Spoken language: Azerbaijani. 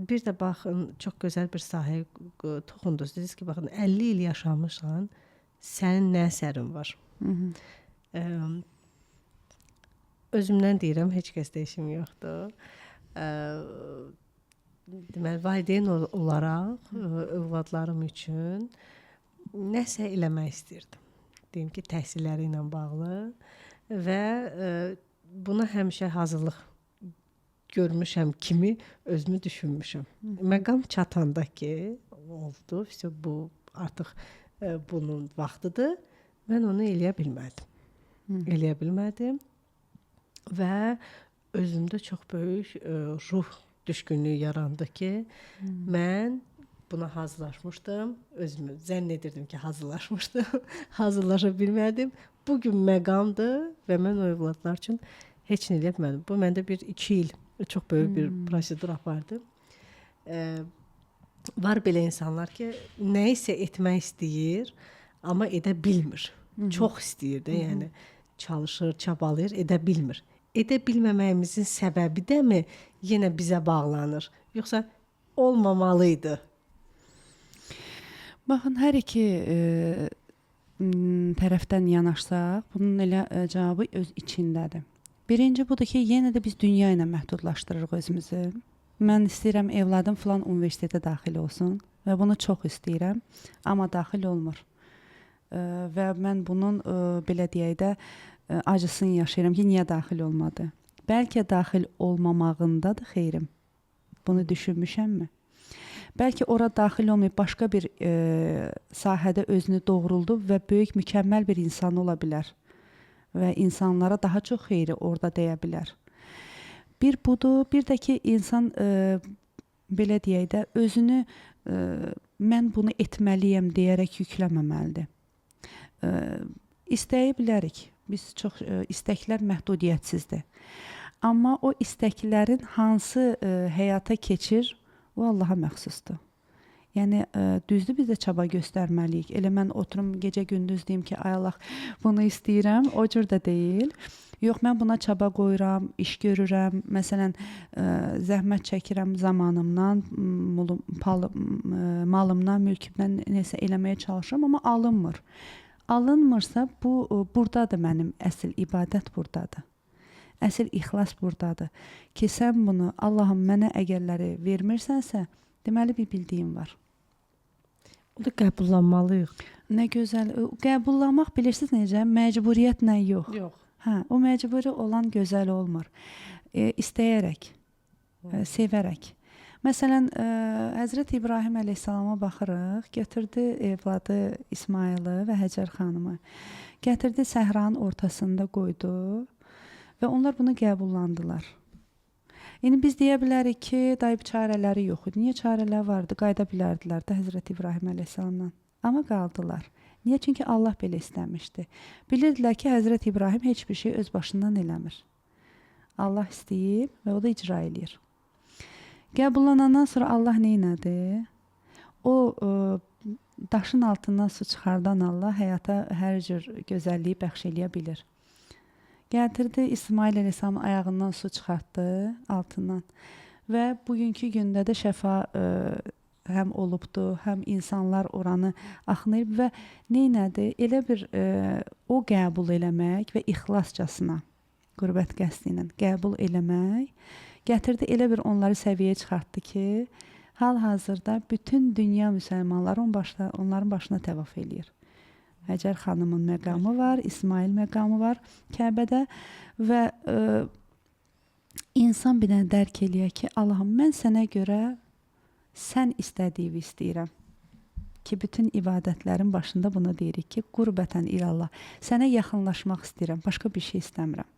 Bir də baxın, çox gözəl bir sahəyə toxundunuz. Dediniz ki, baxın 50 il yaşamışsan, sənin nə əsərin var? Ə, Özümdən deyirəm, heç kəsdə işim yoxdur. Ə, Deməli, valideyn olaraq övladlarım üçün nəsə eləmək istirdim. Deyim ki, təhsilləri ilə bağlı və buna həmişə hazırlıq görmüşəm kimi özümü düşünmüşəm. Məqam çatanda ki, oldu, işte bu artıq bunun vaxtıdır. Mən onu eləyə bilmədim. Eləyə bilmədim və özümdə çox böyük ruh düşkünlüyü yarandı ki, mən buna hazırlaşmışdım. Özümü zənn edirdim ki, hazırlaşmışdım. Hazırlaşa bilmədim. Bugün məqamdır və mən o övladlar üçün heç nə eləyə bilmədim. Bu məndə 1-2 il çox böyük bir prosedur apardı. Var belə insanlar ki, nə isə etmək istəyir, amma edə bilmir. Çox istəyir də, yəni çalışır, çabalayır, edə bilmir. Edə bilməməyimizin səbəbi də mi yenə bizə bağlanır? Yoxsa olmamalıydı? Baxın, hər iki tərəfdən yanaşsaq, bunun elə cavabı öz içindədir. Birinci budur ki, yenə də biz dünya ilə məhdudlaşdırırıq özümüzü. Mən istəyirəm evladım filan universitetə daxil olsun və bunu çox istəyirəm, amma daxil olmur. Və mən bunun belə deyək də acısını yaşayıram ki, niyə daxil olmadı? Bəlkə daxil olmamağındadır xeyrim. Bunu düşünmüşəmmi? Bəlkə ora daxil olmayıb başqa bir sahədə özünü doğruldu və böyük, mükəmməl bir insan ola bilər. Və insanlara daha çox xeyri orada deyə bilər. Bir budur, bir də ki, insan belə deyək də, özünü mən bunu etməliyəm deyərək yükləməməlidir. İstəyə bilərik. Biz çox istəklər məhdudiyyətsizdir. Amma o istəklərin hansı həyata keçir, o Allaha məxsusdur. Yəni, düzdür, biz də çaba göstərməliyik. Elə mən oturum gecə-gündüz deyim ki, ay Allah, bunu istəyirəm, o cür də deyil. Yox, mən buna çaba qoyuram, iş görürəm, məsələn, zəhmət çəkirəm zamanımdan, malımdan, mülkümdən nəsə eləməyə çalışıram, amma alınmır. Alınmırsa, buradadır mənim əsl ibadət buradadır. Əsl ixlas buradadır. Ki, sən bunu, Allahım, mənə əgərləri vermirsənsə, deməli bir bildiyim var. O da qəbullanmalıyıq. Nə gözəl. Qəbullanmaq bilirsiniz necə? Məcburiyyətlə yox. Yox. Hə, o məcburi olan gözəl olmur. İstəyərək, sevərək. Məsələn, Həzrət İbrahim əleyhissalama baxırıq, götürdü evladı İsmayılı və Həcər xanımı. Gətirdi səhranın ortasında qoydu və onlar bunu qəbullandılar. Yəni biz deyə bilərik ki, dayı çarələri yox idi. Niyə çarələr vardı? Qayda bilərdilər də Həzrət İbrahim əleyhissalamdan. Amma qaldılar. Niyə? Çünki Allah belə istəmişdi. Bilirdilər ki, Həzrət İbrahim heç bir şey öz başından eləmir. Allah istəyib və o da icra eləyir. Qəbullanandan sonra Allah neynədi? O daşın altından su çıxardan Allah həyata hər cür gözəlliyi bəxş eləyə bilir. Gətirdi, İsmail əleyhissalamın ayağından su çıxartdı altından və bugünkü gündə də şəfa həm olubdu, həm insanlar oranı axınayıb və neynədi? Elə bir o qəbul eləmək və ixlascasına, qürbət qəsdi ilə qəbul eləmək, gətirdi, elə bir onları səviyyəyə çıxartdı ki, hal-hazırda bütün dünya müsəlmanları onların başına təvaf eləyir. Həcər xanımın məqamı var, İsmail məqamı var Kəbədə və insan bir dənə dərk eləyək ki, Allahım, mən sənə görə sən istədiyini istəyirəm. Ki, bütün ibadətlərin başında bunu deyirik ki, qurbətən ilallah. Sənə yaxınlaşmaq istəyirəm, başqa bir şey istəmirəm.